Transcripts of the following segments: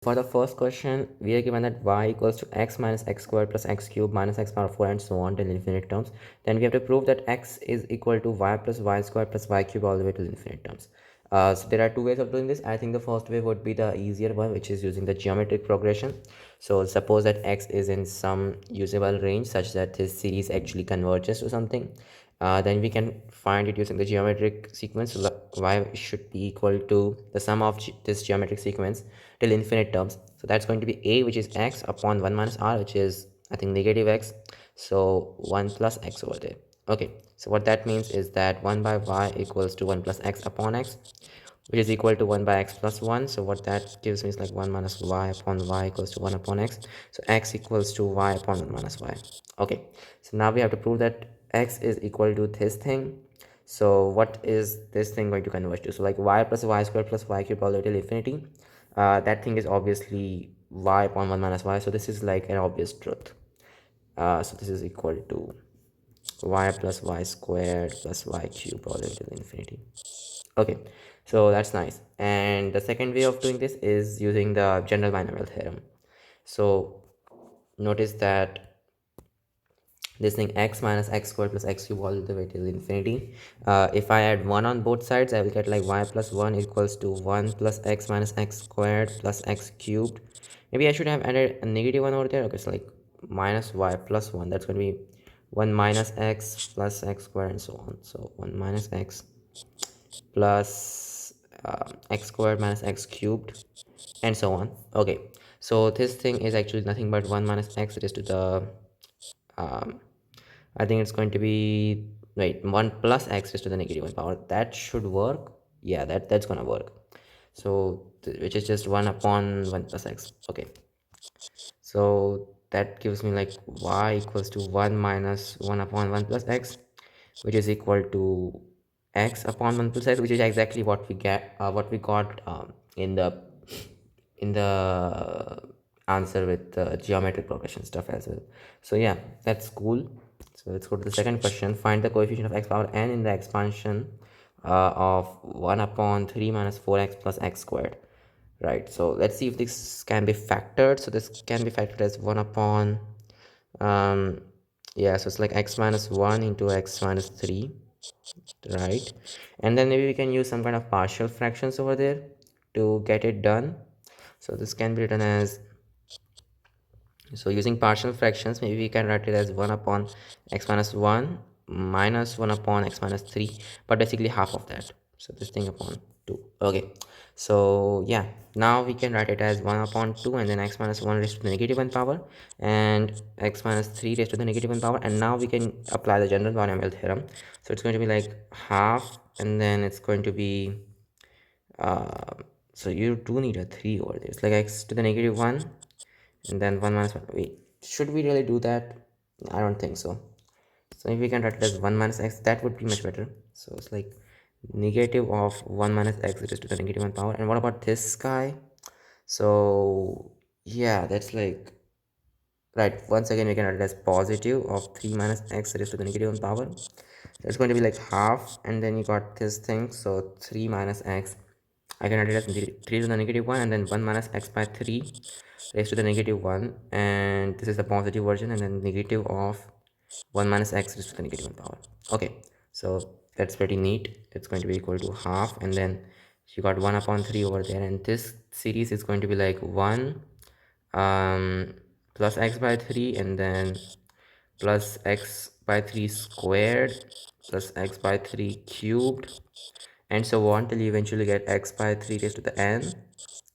For the first question, we are given that y equals to x minus x squared plus x cubed minus x power 4 and so on till infinite terms. Then we have to prove that x is equal to y plus y squared plus y cubed all the way till infinite terms. So there are two ways of doing this. I think the first way would be the easier one, which is using the geometric progression. So suppose that x is in some usable range such that this series actually converges to something. Then we can find it using the geometric sequence. So y should be equal to the sum of this geometric sequence till infinite terms. So that's going to be a, which is x upon 1 minus r, which is I think negative x. So 1 plus x over there. Okay, so what that means is that 1 by y equals to 1 plus x upon x, which is equal to 1 by x plus 1. So what that gives me is like 1 minus y upon y equals to 1 upon x. So x equals to y upon 1 minus y. Okay, so now we have to prove that x is equal to this thing. So what is this thing going to converge to? So like y plus y squared plus y cubed all the way till infinity. That thing is obviously y upon 1 minus y. So this is like an obvious truth. So this is equal to y plus y squared plus y cubed all the way till infinity. Okay, so that's nice. And the second way of doing this is using the general binomial theorem. So notice that this thing x minus x squared plus x cubed all the way till infinity, if I add 1 on both sides, I will get like y plus 1 equals to 1 plus x minus x squared plus x cubed. Maybe I should have added a negative 1 over there. Okay, so like minus y plus 1, that's going to be 1 minus x plus x squared and so on. So 1 minus x plus x squared minus x cubed and so on. Okay, so this thing is actually nothing but 1 minus x raised to the um, I think it's going to be, wait, 1 plus x raised to the negative 1 power. That should work. Yeah, that's gonna work. So which is just 1 upon 1 plus x. Okay, so that gives me like y equals to 1 minus 1 upon 1 plus x, which is equal to x upon 1 plus x, which is exactly what we got in the answer with the geometric progression stuff as well. So yeah, that's cool. So let's go to the second question. Find the coefficient of x power n in the expansion of 1 upon 3 minus 4x plus x squared. Right, so let's see if this can be factored. So this can be factored as 1 upon yeah, so it's like x minus 1 into x minus 3, right? And then maybe we can use some kind of partial fractions over there to get it done. So this can be written as, so using partial fractions, maybe we can write it as 1 upon x minus 1 minus 1 upon x minus 3, but basically half of that. So this thing upon 2. Okay, so yeah, now we can write it as 1 upon 2 and then x minus 1 raised to the negative 1 power and x minus 3 raised to the negative 1 power. And now we can apply the general binomial theorem. So it's going to be like half, and then it's going to be uh, so you do need a 3 over there. It's like x to the negative 1 and then 1 minus 1. Wait, should we really do that? I don't think so. So if we can write it as 1 minus x, that would be much better. So it's like negative of 1 minus x raised to the negative 1 power. And what about this guy? So yeah, that's like, right, once again we can write it as positive of 3 minus x raised to the negative 1 power. That's going to be like half, and then you got this thing. So 3 minus x, I can write it as 3 to the negative 1 and then 1 minus x by 3 raised to the negative 1, and this is the positive version, and then negative of 1 minus x raised to the negative 1 power. Okay, so that's pretty neat. It's going to be equal to half, and then you got 1 upon 3 over there, and this series is going to be like 1 plus x by 3 and then plus x by 3 squared plus x by 3 cubed and so on till you eventually get x by 3 raised to the n,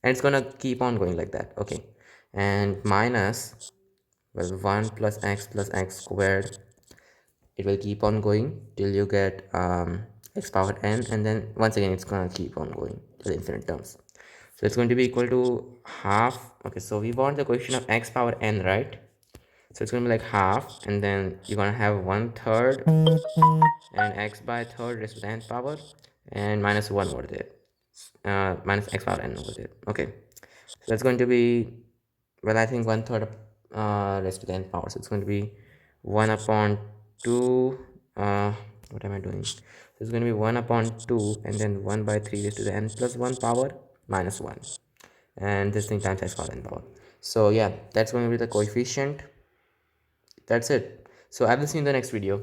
and it's gonna keep on going like that. Okay, and minus, well, 1 plus x squared, it will keep on going till you get x power n, and then once again it's gonna keep on going till infinite terms. So it's going to be equal to half. Okay, so we want the coefficient of x power n, right? So it's gonna be like half, and then you're gonna have 1/3 and x by third raised to the nth power and minus 1 over there, minus x power n over there. Okay, so that's going to be, well, I think 1/3 raised to the nth power. So it's going to be 1 upon 2. What am I doing? So it's going to be 1 upon 2 and then 1 by 3 raised to the n plus 1 power minus 1. and this thing times x power n power. So yeah, that's going to be the coefficient. That's it. So I will see you in the next video.